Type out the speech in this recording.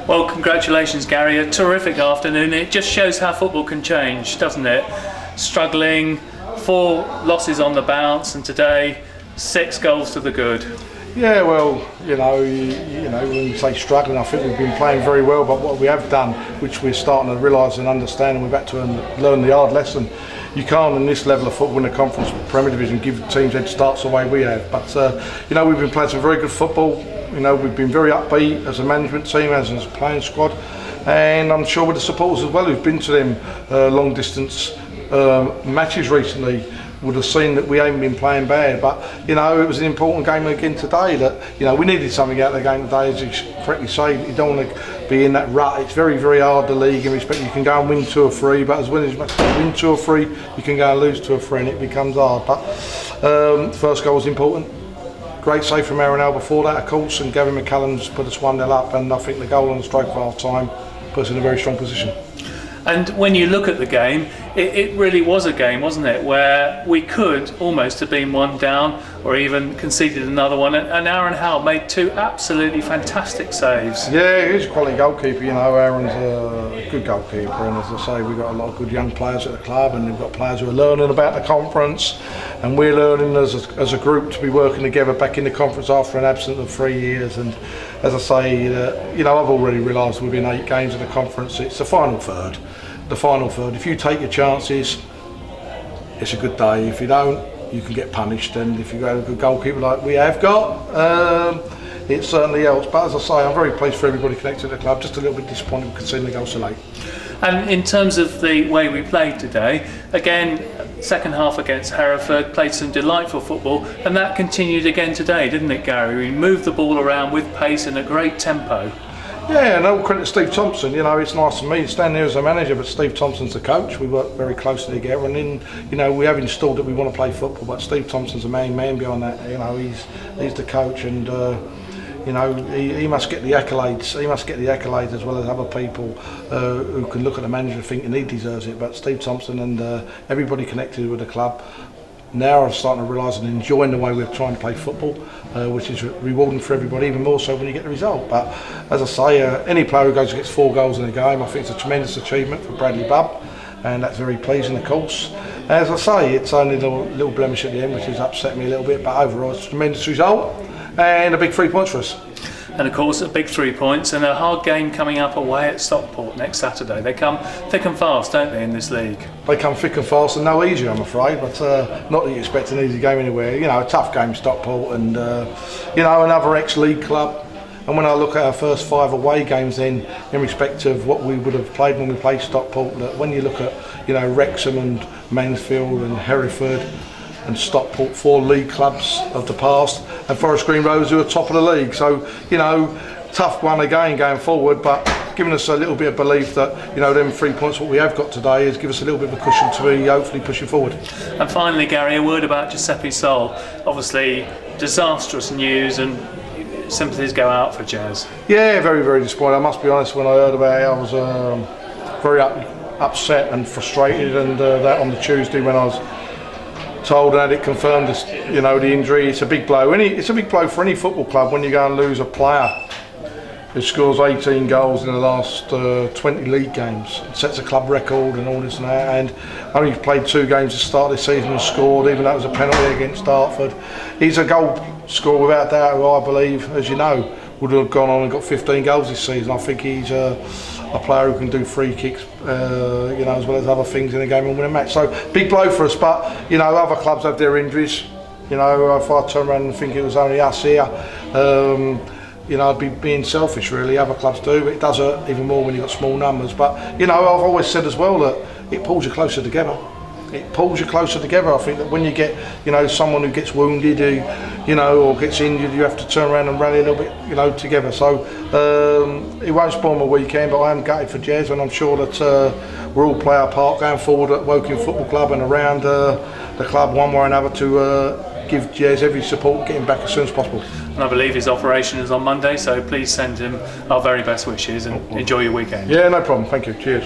Well, congratulations, Gary. A terrific afternoon. It just shows how football can change, doesn't it? Struggling, 4 losses on the bounce, and today 6 goals to the good. Yeah, well, you know, when you say struggling, I think we've been playing very well, but what we have done, which we're starting to realise and understand, and we've had to learn the hard lesson. You can't, in this level of football in the Conference Premier Division, give teams head starts the way we have. But you know, we've been playing some very good football. You know, we've been very upbeat as a management team, as a playing squad, and I'm sure with the supporters as well who've been to them long distance matches recently would have seen that we haven't been playing bad. But you know, it was an important game again today that, you know, we needed something out of the game today, as you correctly say. You don't want to be in that rut. It's very, very hard, the league, in respect you can go and win 2 or 3, but as well as win 2 or 3, you can go and lose 2 or 3 and it becomes hard. But first goal was important. Great save from Aaron Al before that, of course, and Gavin McCallum's put us 1-0 up, and I think the goal on the stroke of half time puts us in a very strong position. And when you look at the game, it really was a game, wasn't it, where we could almost have been 1 down or even conceded another one, and Aaron Howe made 2 absolutely fantastic saves. Yeah, he's a quality goalkeeper. You know, Aaron's a good goalkeeper, and as I say, we've got a lot of good young players at the club, and we've got players who are learning about the conference, and we're learning as a group to be working together back in the conference after an absence of 3 years. And as I say, you know, I've already realised within 8 games of the conference, it's the final third. The final third, if you take your chances, it's a good day. If you don't, you can get punished, and if you got a good goalkeeper like we have got, it certainly helps. But as I say, I'm very pleased for everybody connected to the club. Just a little bit disappointed with conceding the goal so late. And in terms of the way we played today, again, second half against Hereford, played some delightful football, and that continued again today, didn't it, Gary? We moved the ball around with pace and a great tempo. Yeah, and all credit to Steve Thompson. You know, it's nice for me to stand there as a manager, but Steve Thompson's the coach. We work very closely together, and then, you know, we have installed that we want to play football, but Steve Thompson's the main man behind that. You know, he's the coach, and you know, he must get the accolades. He must get the accolades as well as other people who can look at the manager and think he deserves it. But Steve Thompson and everybody connected with the club now are starting to realise and enjoying the way we're trying to play football, which is rewarding for everybody, even more so when you get the result. But as I say, any player who goes and gets 4 goals in a game, I think it's a tremendous achievement for Bradley Bubb, and that's very pleasing, of course. As I say, it's only a little blemish at the end, which has upset me a little bit, but overall it's a tremendous result and a big 3 points for us. And of course, a big 3 points and a hard game coming up away at Stockport next Saturday. They come thick and fast, don't they, in this league? They come thick and fast and no easy, I'm afraid, but not that you expect an easy game anywhere. You know, a tough game, Stockport, and you know, another ex-league club. And when I look at our first 5 away games then, in respect of what we would have played when we played Stockport, that when you look at, you know, Wrexham and Mansfield and Hereford and Stockport, 4 league clubs of the past, and Forest Green Rovers who are top of the league. So, you know, tough one again going forward, but giving us a little bit of belief that, you know, them 3 points what we have got today is give us a little bit of a cushion to be hopefully pushing forward. And finally, Gary, a word about Giuseppe Sol. Obviously, disastrous news, and sympathies go out for Jazz. Yeah, very, very disappointed. I must be honest, when I heard about it, I was very upset and frustrated, and that on the Tuesday when I was told and had it confirmed, you know, the injury. It's a big blow. It's a big blow for any football club when you go and lose a player who scores 18 goals in the last 20 league games. It sets a club record and all this and that, and only played 2 games to start this season and scored, even though it was a penalty against Dartford. He's a goal scorer without doubt, who I believe, as you know, would have gone on and got 15 goals this season. I think he's a player who can do free kicks, you know, as well as other things in the game and win a match. So big blow for us, but you know, other clubs have their injuries. You know, if I turn around and think it was only us here, you know, I'd be being selfish really. Other clubs do, but it does hurt even more when you've got small numbers. But you know, I've always said as well that it pulls you closer together. It pulls you closer together. I think that when you get, you know, someone who gets wounded, you know, or gets injured, you have to turn around and rally a little bit, you know, together. So it won't spoil my weekend, but I am gutted for Jez, and I'm sure that we'll all play our part going forward at Woking Football Club and around the club one way or another to give Jez every support, get him back as soon as possible. And I believe his operation is on Monday, so please send him our very best wishes and enjoy your weekend. Yeah, no problem. Thank you. Cheers.